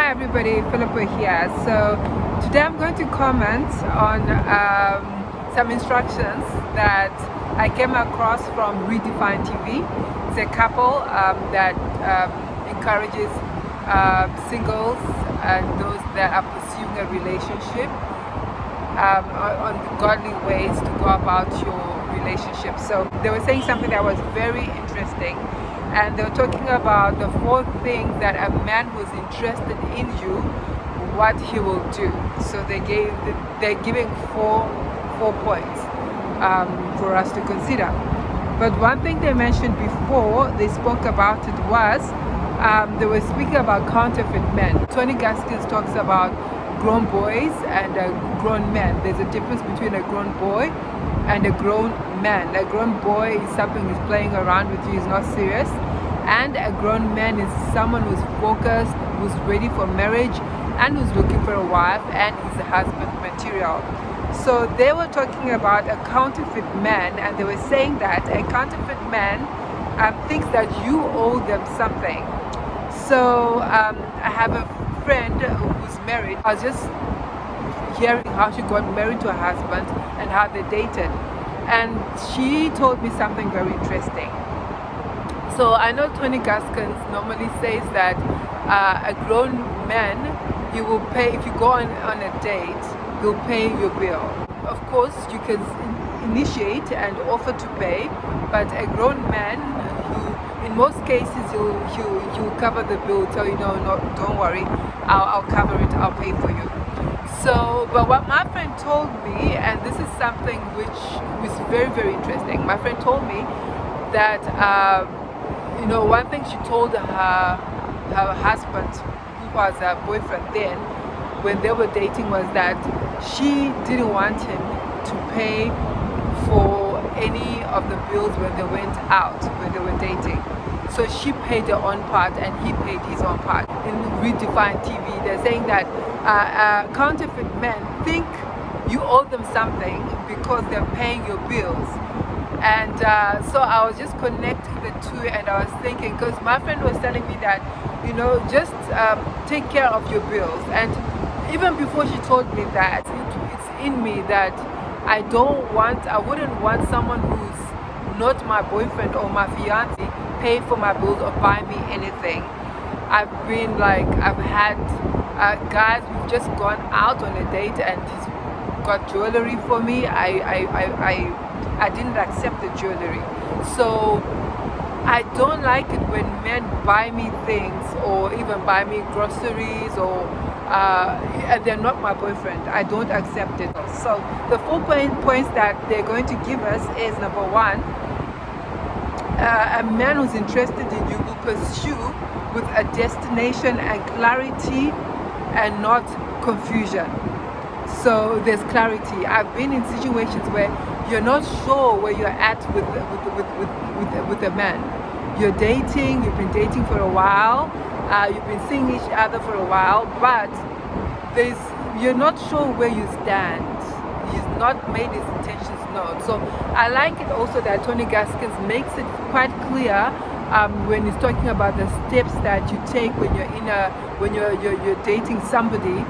Hi everybody, Phillipaht here. So today I'm going to comment on some instructions that I came across from Redefine TV. It's a couple that encourages singles and those that are pursuing a relationship on godly ways to go about your relationship. So they were saying something that was very interesting, and they were talking about the 4 things that a man who's interested in you, what he will do. So they're giving four points for us to consider. But one thing they mentioned before they spoke about it was they were speaking about counterfeit men. Tony Gaskins talks about grown boys and grown men. There's a difference between a grown boy and a grown man. A grown boy is something he's playing around with you, he's not serious. And a grown man is someone who's focused, who's ready for marriage, and who's looking for a wife, and is a husband material. So they were talking about a counterfeit man, and they were saying that a counterfeit man thinks that you owe them something. So I have a friend who's married. I was just hearing how she got married to her husband and how they dated, and she told me something very interesting. So I know Tony Gaskins normally says that a grown man, he will pay, if you go on a date, he'll pay your bill. Of course you can initiate and offer to pay, but a grown man, in most cases he'll cover the bill, tell you no, don't worry, I'll cover it, I'll pay for you. So, but what my friend told me, and this is something which was very, very interesting. My friend told me that one thing she told her husband, who was her boyfriend then, when they were dating, was that she didn't want him to pay for any of the bills when they went out, when they were dating. So she paid her own part and he paid his own part. In Redefine TV, they're saying that counterfeit men think you owe them something because they're paying your bills. And so I was just connecting the two, and I was thinking, because my friend was telling me that, just take care of your bills. And even before she told me that, it's in me that I wouldn't want someone who's not my boyfriend or my fiance pay for my bills or buy me anything. I've had guys who've just gone out on a date and he's got jewelry for me. I didn't accept the jewelry. So I don't like it when men buy me things or even buy me groceries and they're not my boyfriend. I don't accept it. So the 4 points that they're going to give us is, number 1, a man who's interested in you will pursue with a destination and clarity and not confusion. So there's clarity. I've been in situations where you're not sure where you're at with a man. You've been dating for a while, you've been seeing each other for a while, but you're not sure where you stand. He's not made his intentions known. So I like it also that Tony Gaskins makes it quite clear when he's talking about the steps that you take when you're dating somebody,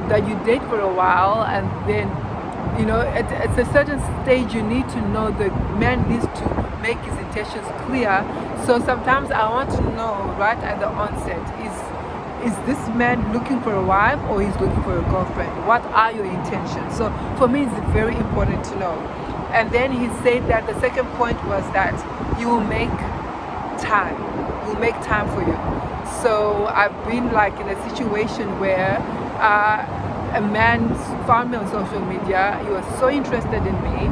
that you date for a while, and then at a certain stage you need to know the man needs to make his intentions clear. So sometimes I want to know right at the onset, is this man looking for a wife or he's looking for a girlfriend? What are your intentions? So for me it's very important to know. And then he said that the second point was that you will make time. He'll make time for you. So I've been in a situation where a man found me on social media. He was so interested in me,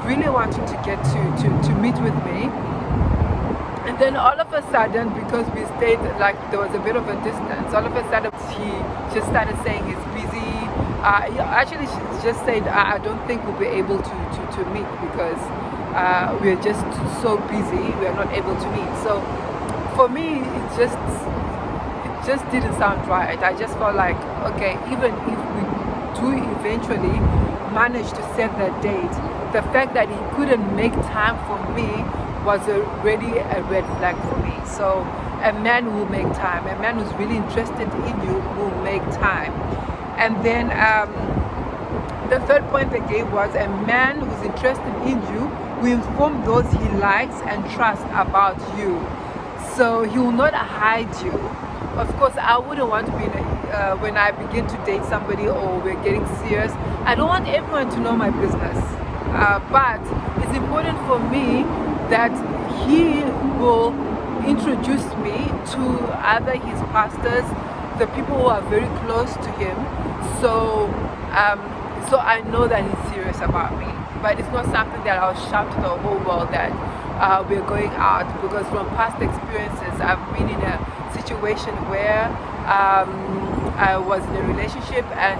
really wanted to get to meet with me. And then all of a sudden, because we stayed, there was a bit of a distance, all of a sudden he just started saying he's busy. Actually, she just said, I don't think we'll be able to meet because we're just so busy, we're not able to meet. So for me, it just didn't sound right. I just felt like, okay, even if we do eventually manage to set that date, the fact that he couldn't make time for me was already a red flag for me. So a man will make time. A man who's really interested in you will make time. And then the third point they gave was a man who's interested in you will inform those he likes and trusts about you. So he will not hide you. Of course, I wouldn't want to be when I begin to date somebody or we're getting serious, I don't want everyone to know my business. But it's important for me that he will introduce me to either his pastors, the people who are very close to him, so I know that he's serious about me. But it's not something that I'll shout to the whole world that we're going out, because from past experiences, I've been in a situation where I was in a relationship and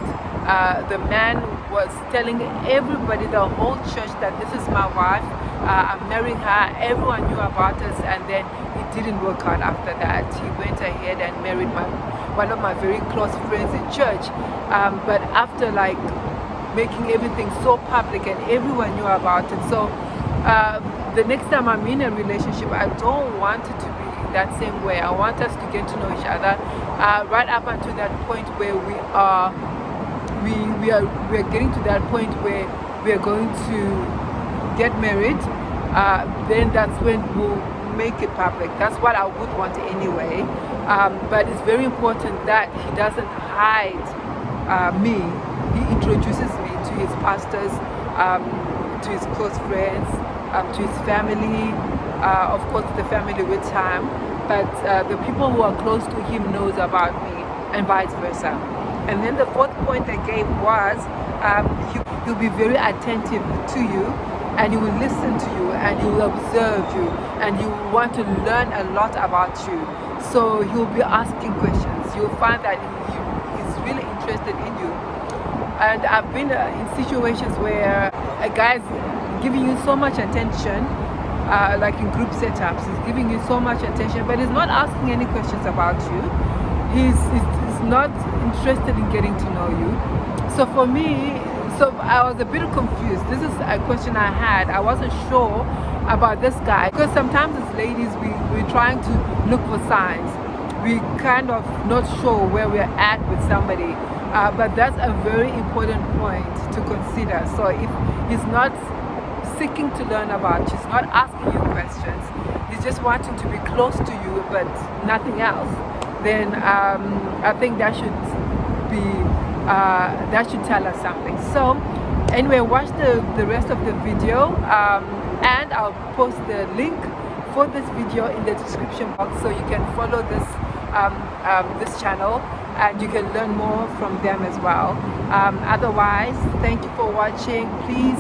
the man was telling everybody, the whole church, that this is my wife, I'm marrying her. Everyone knew about us, and then it didn't work out after that. He went ahead and married one of my very close friends in church, but after like making everything so public and everyone knew about it. So the next time I'm in a relationship, I don't want it to be that same way. I want us to get to know each other right up until that point where we're getting to that point where we are going to get married. Then that's when we'll make it public. That's what I would want anyway. But it's very important that he doesn't hide me. He introduces me to his pastors, to his close friends, to his family, of course the family with time, but the people who are close to him knows about me, and vice versa. And then the fourth point I gave was he'll be very attentive to you, and he will listen to you, and he will observe you, and he will want to learn a lot about you. So he'll be asking questions. You'll find that he's really interested in you. And I've been in situations where a guy's giving you so much attention, like in group setups, he's giving you so much attention, but he's not asking any questions about you. He's not interested in getting to know you. So for me, I was a bit confused. This is a question I had. I wasn't sure about this guy, because sometimes as ladies, we're trying to look for signs. We kind of not sure where we're at with somebody. But that's a very important point to consider. So if he's not seeking to learn about you, he's not asking you questions, he's just wanting to be close to you but nothing else, then I think that should tell us something. So anyway, watch the rest of the video, and I'll post the link for this video in the description box, so you can follow this channel and you can learn more from them as well. Otherwise, thank you for watching. Please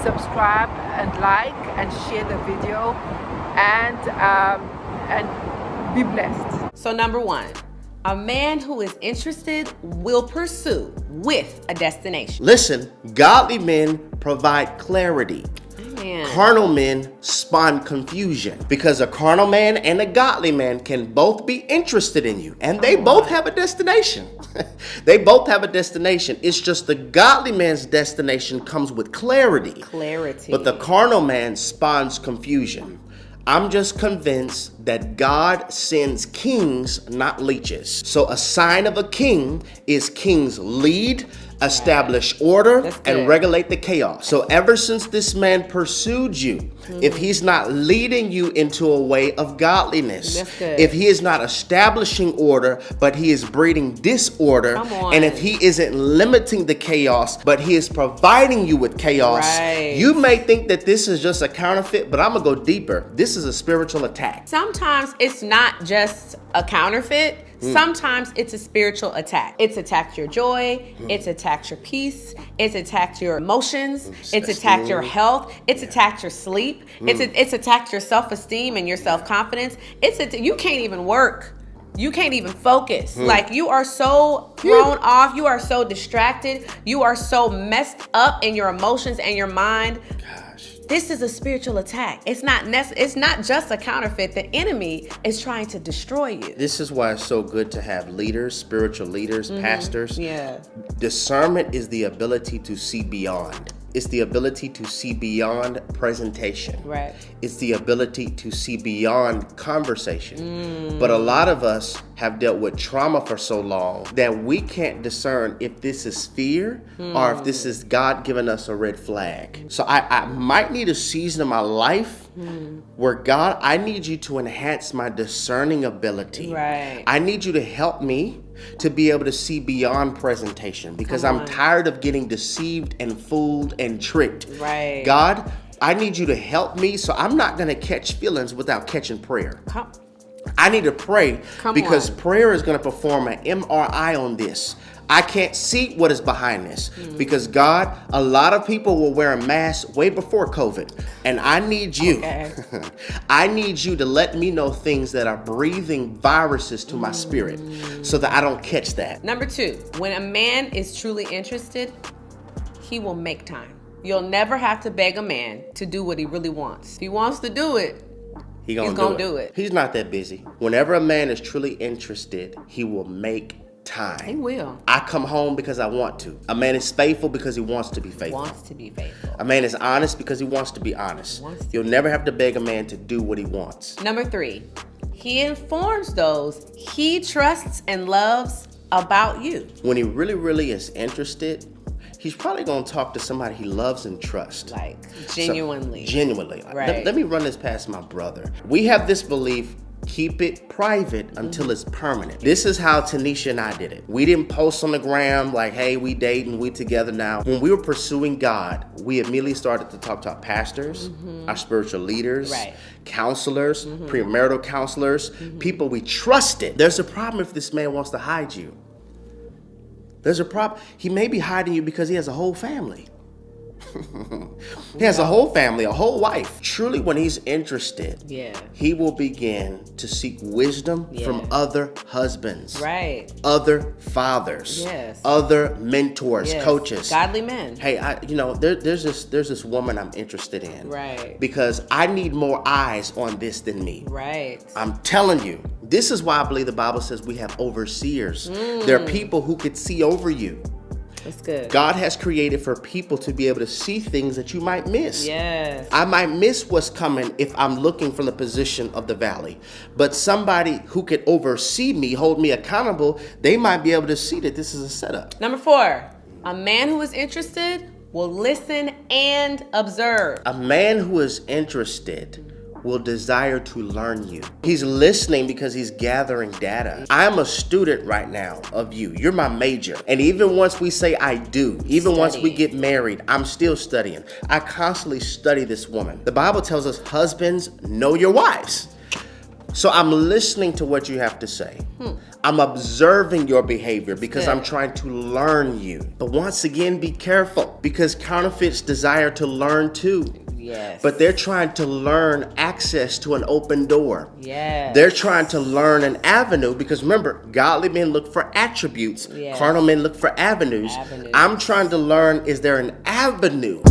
subscribe and like and share the video, and be blessed. So number one, a man who is interested will pursue with a destination. Listen, godly men provide clarity. Amen. Carnal men spawn confusion, because a carnal man and a godly man can both be interested in you, and they both have a destination. They both have a destination. It's just the godly man's destination comes with clarity. But the carnal man spawns confusion. I'm just convinced that God sends kings, not leeches. So a sign of a king is kings lead, establish order, and regulate the chaos. So ever since this man pursued you, if he's not leading you into a way of godliness, if he is not establishing order, but he is breeding disorder, and if he isn't limiting the chaos, but he is providing you with chaos, you may think that this is just a counterfeit, but I'm gonna go deeper. This is a spiritual attack. Sometimes it's not just a counterfeit. Sometimes it's a spiritual attack. It's attacked your joy. It's attacked your peace. It's attacked your emotions. It's attacked your health. It's attacked your sleep. It's attacked your self-esteem and your self-confidence. You can't even work. You can't even focus. Like, you are so thrown off. You are so distracted. You are so messed up in your emotions and your mind. This is a spiritual attack. It's not just a counterfeit. The enemy is trying to destroy you. This is why it's so good to have leaders, spiritual leaders, pastors. Discernment is the ability to see beyond. It's the ability to see beyond presentation. Right. It's the ability to see beyond conversation. But a lot of us have dealt with trauma for so long that we can't discern if this is fear or if this is God giving us a red flag. So I might need a season of my life where, God, I need you to enhance my discerning ability. Right. I need you to help me to be able to see beyond presentation, because I'm tired of getting deceived and fooled and tricked. Right. God, I need you to help me so I'm not going to catch feelings without catching prayer. I need to pray because prayer is going to perform an MRI on this. I can't see what is behind this because, God, a lot of people were wearing masks way before COVID. And I need you. I need you to let me know things that are breathing viruses to my spirit so that I don't catch that. Number 2, when a man is truly interested, he will make time. You'll never have to beg a man to do what he really wants. If he wants to do it, he's gonna do it. He's not that busy. Whenever a man is truly interested, he will make time. He will. I come home because I want to. A man is faithful because he wants to be faithful. A man is honest because he wants to be honest. You'll never have to beg a man to do what he wants. Number 3, he informs those he trusts and loves about you. When he really, really is interested, he's probably going to talk to somebody he loves and trusts. Like, genuinely. Genuinely. Right. Let me run this past my brother. We have this belief, keep it private until it's permanent. This is how Tanisha and I did it. We didn't post on the gram like, hey, we dating, we together now. When we were pursuing God, we immediately started to talk to our pastors, our spiritual leaders, counselors, premarital counselors, people we trusted. There's a problem if this man wants to hide you. There's a problem. He may be hiding you because he has a whole family. He has a whole family, a whole wife. Truly, when he's interested, he will begin to seek wisdom from other husbands, other fathers, other mentors, coaches, godly men. Hey, there's this woman I'm interested in, because I need more eyes on this than me. I'm telling you, this is why I believe the Bible says we have overseers. There are people who could see over you. That's good. God has created for people to be able to see things that you might miss. I might miss what's coming if I'm looking from the position of the valley. But somebody who could oversee me, hold me accountable, they might be able to see that this is a setup. Number 4, a man who is interested will listen and observe. A man who is interested will desire to learn you. He's listening because he's gathering data. I'm a student right now of you. You're my major. And even once we say I do, even once we get married, I'm still studying. I constantly study this woman. The Bible tells us, husbands, know your wives. So I'm listening to what you have to say. I'm observing your behavior because I'm trying to learn you. But once again, be careful, because counterfeits desire to learn too. But they're trying to learn access to an open door. They're trying to learn an avenue, because remember, godly men look for attributes. Carnal men look for avenues. I'm trying to learn, is there an avenue